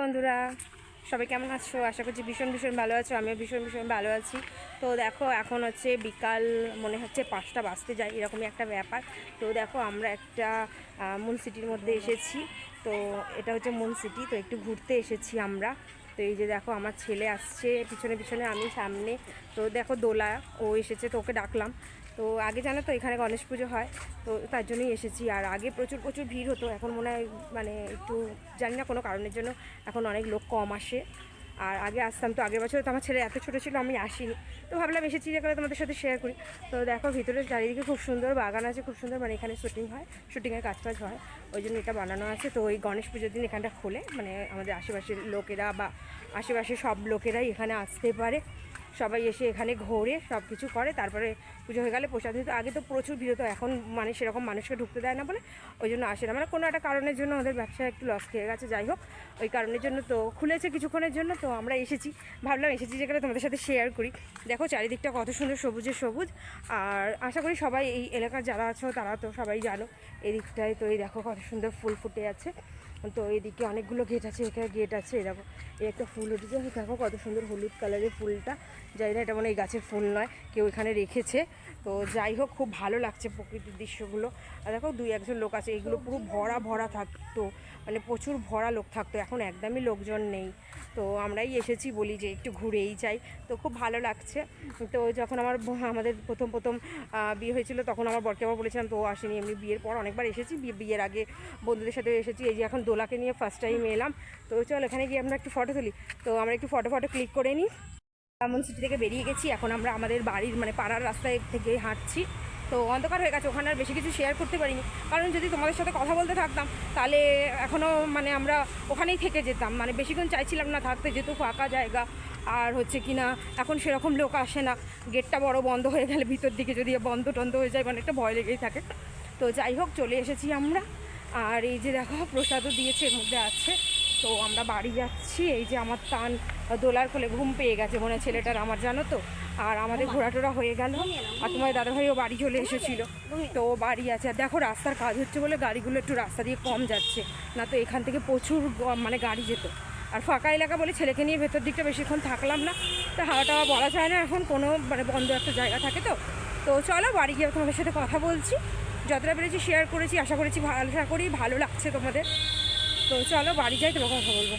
বন্ধুরা সবাই কেমন আছো? আশা করছি ভীষণ ভালো আছো। আমিও ভীষণ ভালো আছি। তো দেখো এখন হচ্ছে বিকাল, মনে হচ্ছে 5টা বাজতে যায়, এরকমই একটা ব্যাপার। তো দেখো আমরা একটা মুন সিটির মধ্যে এসেছি। তো এটা হচ্ছে মুন সিটি। তো একটু ঘুরতে এসেছি আমরা। তো এই যে দেখো আমার ছেলে আসছে পিছনে, আমি সামনে। তো দেখো দোলা ও এসেছে, তো ওকে ডাকলাম। তো আগে জানো তো এখানে গণেশ পুজো হয়, তো তার জন্যই এসেছি। আর আগে প্রচুর ভিড় হতো, এখন মনে হয় মানে একটু জানি না কোনো কারণের জন্য এখন অনেক লোক কম আসে। আর আগে আসতাম, তো আগের বছর তো আমার ছেলে এত ছোটো ছিল আমি আসিনি, তো ভাবলাম এসেছি যে করে তোমাদের সাথে শেয়ার করি। তো দেখো ভিতরে চারিদিকে খুব সুন্দর বাগান আছে, খুব সুন্দর, মানে এখানে শুটিংয়ের কাজ হয়, ওই জন্য এটা বানানো আছে। তো ওই গণেশ পুজোর দিন এখানটা খোলে, মানে আমাদের আশেপাশের লোকেরা বা আশেপাশের সব লোকেরাই এখানে আসতে পারে। সবাই এসে এখানে ঘোরে, সব কিছু করে, তারপরে পুজো হয়ে গেলে প্রসাদ দিত। আগে তো প্রচুর ভিড় হতো, এখন মানে সেরকম মানুষকে ঢুকতে দেয় না বলে ওই জন্য আসে না, মানে কোনো একটা কারণের জন্য ওদের ব্যবসা একটু লস খেয়ে গেছে। যাই হোক, ওই কারণের জন্য তো খুলেছে কিছুক্ষণের জন্য। তো আমরা এসেছি, ভাবলাম এসেছি যেখানে তোমাদের সাথে শেয়ার করি। দেখো চারিদিকটা কত সুন্দর সবুজ। আর আশা করি সবাই এই এলাকার যারা আছো তারা তো সবাই জানো এই দিকটায়। তো এই দেখো কত সুন্দর ফুল ফুটে আছে। তো এইদিকে অনেকগুলো গেট আছে, এখানে গেট আছে। এই দেখো এই একটা ফুল উঠেছে, দেখো কত সুন্দর হলুদ কালারের ফুলটা। যাই না, এটা মানে এই গাছের ফুল নয়, কেউ এখানে রেখেছে। তো যাই হোক, খুব ভালো লাগছে প্রকৃতির দৃশ্যগুলো। আর দেখো 2-1জন লোক আছে, এগুলো পুরো ভরা থাকতো, মানে প্রচুর ভরা লোক থাকতো। এখন একদমই লোকজন নেই। তো আমরাই এসেছি, বলি যে একটু ঘুরেই যাই। তো খুব ভালো লাগছে। তো যখন আমাদের প্রথম বিয়ে হয়েছিল, তখন আমার বরকে আবার বলেছিলাম, তো আসেনি। এমনি বিয়ের পর অনেকবার এসেছি, বিয়ের আগে বন্ধুদের সাথে এসেছি। এই যে এখন দোলাকে নিয়ে ফার্স্ট টাইম এলাম। তো চল এখানে গিয়ে আমরা একটু ফটো তুলি। তো আমরা একটু ফটো ক্লিক করে নিই। মুন সিটি থেকে বেরিয়ে গেছি, এখন আমরা আমাদের বাড়ির মানে পাড়ার রাস্তায় থেকে হাঁটছি। তো অন্ধকার হয়ে গেছে, ওখানে আর বেশি কিছু শেয়ার করতে পারিনি, কারণ যদি তোমাদের সাথে কথা বলতে থাকতাম তাহলে এখনও মানে আমরা ওখানেই থেকে যেতাম, মানে বেশিক্ষণ চাইছিলাম না থাকতে, যেহেতু ফাঁকা জায়গা। আর হচ্ছে কি না, এখন সেরকম লোক আসে না, গেটটা বড় বন্ধ হয়ে গেলে ভিতর দিকে যদি বন্ধ হয়ে যায়, মানে একটা ভয় লেগেই থাকে। তো যাই হোক, চলে এসেছি আমরা। আর এই যে দেখো প্রসাদও দিয়েছে, এর মধ্যে আছে। তো আমরা বাড়ি যাচ্ছি। এই যে আমার টান দোলার কোলে ঘুম পেয়ে গেছে মনে হয় ছেলেটার, আমার জানো তো। আর আমাদের ঘোরাটোরা হয়ে গেল। আর তোমার দাদাভাইও বাড়ি চলে এসেছিলো, তো বাড়ি আছে। আর দেখো রাস্তার কাজ হচ্ছে বলে গাড়িগুলো একটু রাস্তা দিয়ে কম যাচ্ছে, না তো এখান থেকে প্রচুর মানে গাড়ি যেত। আর ফাঁকা এলাকা বলে ছেলেকে নিয়ে ভেতর দিকটা বেশিক্ষণ থাকলাম না। তো হাওয়া বলা যায় না, এখন কোনো মানে বন্ধ একটা জায়গা থাকে। তো চলো বাড়ি গিয়ে তোমাদের সাথে কথা বলছি। যতটা পেরেছি শেয়ার করেছি, আশা করি ভালো লাগছে তোমাদের। তো চলো বাড়ি যাই, তোমার কথা বলবো।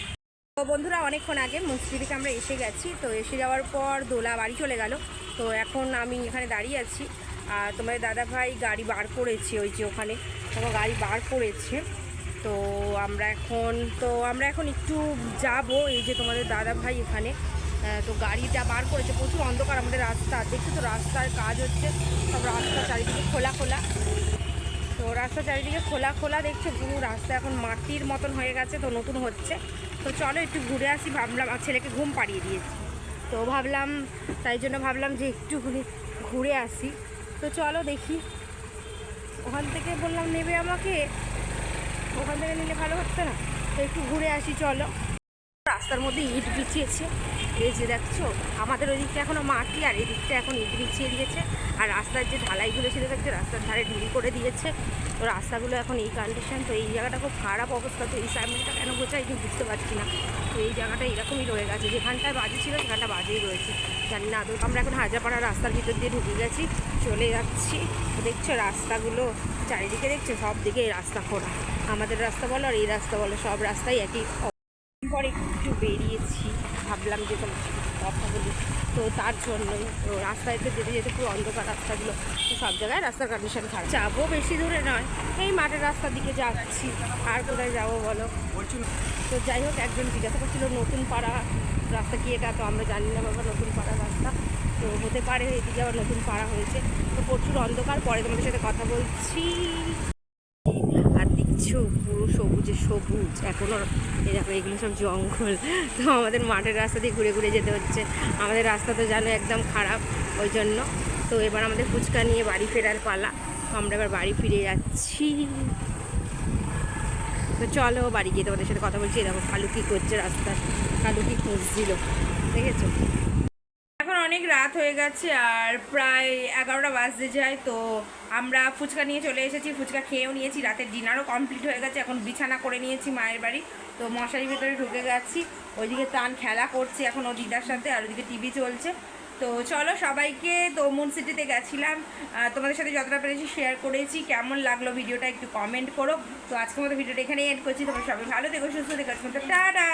তো বন্ধুরা, অনেকক্ষণ আগে মসজিদ থেকে আমরা এসে গেছি। তো এসে যাওয়ার পর দোলা বাড়ি চলে গেল। তো এখন আমি এখানে দাঁড়িয়ে আছি। আর তোমার দাদাভাই গাড়ি বার করেছে, ওই যে ওখানে তোমার গাড়ি বার করেছে। তো আমরা এখন একটু যাব। এই যে তোমাদের দাদাভাই এখানে তো গাড়িটা বার করেছে। প্রচুর অন্ধকার আমাদের রাস্তা, দেখছো তো রাস্তার কাজ হচ্ছে, সব রাস্তা চারিদিকে খোলা। তো রাস্তা চারিদিকে খোলা দেখছো, পুরো রাস্তা এখন মাটির মতন হয়ে গেছে, তো নতুন হচ্ছে। তো চলো একটু ঘুরে আসি, ভাবলাম। আর ছেলেকে ঘুম পাড়িয়ে দিয়েছি, তো তাই জন্য ভাবলাম যে একটু ঘুরে আসি। তো চলো দেখি, ওখান থেকে বললাম নেবে আমাকে, ওখান থেকে নিলে ভালো হচ্ছে না, তো একটু ঘুরে আসি চলো। রাস্তার মধ্যে ইট বিছিয়েছে, এই যে দেখছো। আমাদের ওই দিকটা এখনও মাটি, আর এই দিকটা এখন ইট বিছিয়ে দিয়েছে। আর রাস্তার যে ঢালাইগুলো ছিল দেখছে, রাস্তার ধারে ঢিল করে দিয়েছে। তো রাস্তাগুলো এখন এই কন্ডিশন। তো এই জায়গাটা খুব খারাপ অবস্থা। তো এই সাইডটা কেন বোঝাই কিন্তু বুঝতে পারছি না। তো এই জায়গাটা এরকমই রয়ে গেছে, যেখানটায় বাজে ছিল সেখানটা বাজেই রয়েছে, জানি না আদৌ। আমরা এখন হাজারপাড়া রাস্তার ভিতর দিয়ে ঢুকে গেছি, চলে যাচ্ছি। দেখছো রাস্তাগুলো চারিদিকে, দেখছো সব দিকে এই রাস্তা খোঁড়া। আমাদের রাস্তা বলো আর এই রাস্তা বলো, সব রাস্তাই একই। পরে একটু বেরিয়েছি, ভাবলাম যে তোমার সাথে কথা বলি। তো তার জন্যই তো রাস্তায় তো যেতে পুরো অন্ধকার রাস্তাগুলো, তো সব জায়গায় রাস্তার কন্ডিশন খারাপ। যাবো বেশি দূরে নয়, এই মাঠের রাস্তার দিকে যাচ্ছি, আর কোথায় যাবো বলো। তো যাই হোক, একজন জিজ্ঞাসা করছিল নতুন পাড়া রাস্তা কি এটা, তো আমরা জানি না বাবা নতুন পাড়া রাস্তা। তো হতে পারে এদিকে আবার নতুন পাড়া হয়েছে। তো প্রচুর অন্ধকার, পরে তোমাদের সাথে কথা বলছি। আর দেখছো পুরো সবুজ এখনও। এরকম এগুলো সব জঙ্গল। তো আমাদের মাঠের রাস্তা দিয়ে ঘুরে যেতে হচ্ছে। আমাদের রাস্তা তো জানো একদম খারাপ, ওই জন্য। তো এবার আমাদের ফুচকা নিয়ে বাড়ি ফেরার পালা। তো আমরা এবার বাড়ি ফিরে যাচ্ছি। তো চলো বাড়ি গিয়ে তোমাদের সাথে কথা বলছি। এরকম কালু কী করছে রাস্তায়, কালু কী খুঁজছিল দেখেছো। এখন অনেক রাত হয়ে গেছে আর প্রায় 11টা বাজতে যায়। তো আমরা ফুচকা নিয়ে চলে এসেছি, ফুচকা খেয়েও নিয়েছি, রাতের ডিনারও কমপ্লিট হয়ে গেছে। এখন বিছানা করে নিয়েছি মায়ের বাড়ি, তো মশারির ভিতরে ঢুকে গেছি। ওইদিকে তান খেলা করছে এখন ও দিদার সাথে, আর ওইদিকে টিভি চলছে। তো চলো সবাইকে, তো মুন সিটিতে গেছিলাম, তোমাদের সাথে যতটা পেরেছি শেয়ার করেছি। কেমন লাগলো ভিডিওটা একটু কমেন্ট করো। তো আজকের মতো ভিডিওটা এখানেই এন্ড করছি। তোমরা সবাই ভালো থেকো, সুস্থ থেকো, টাটা।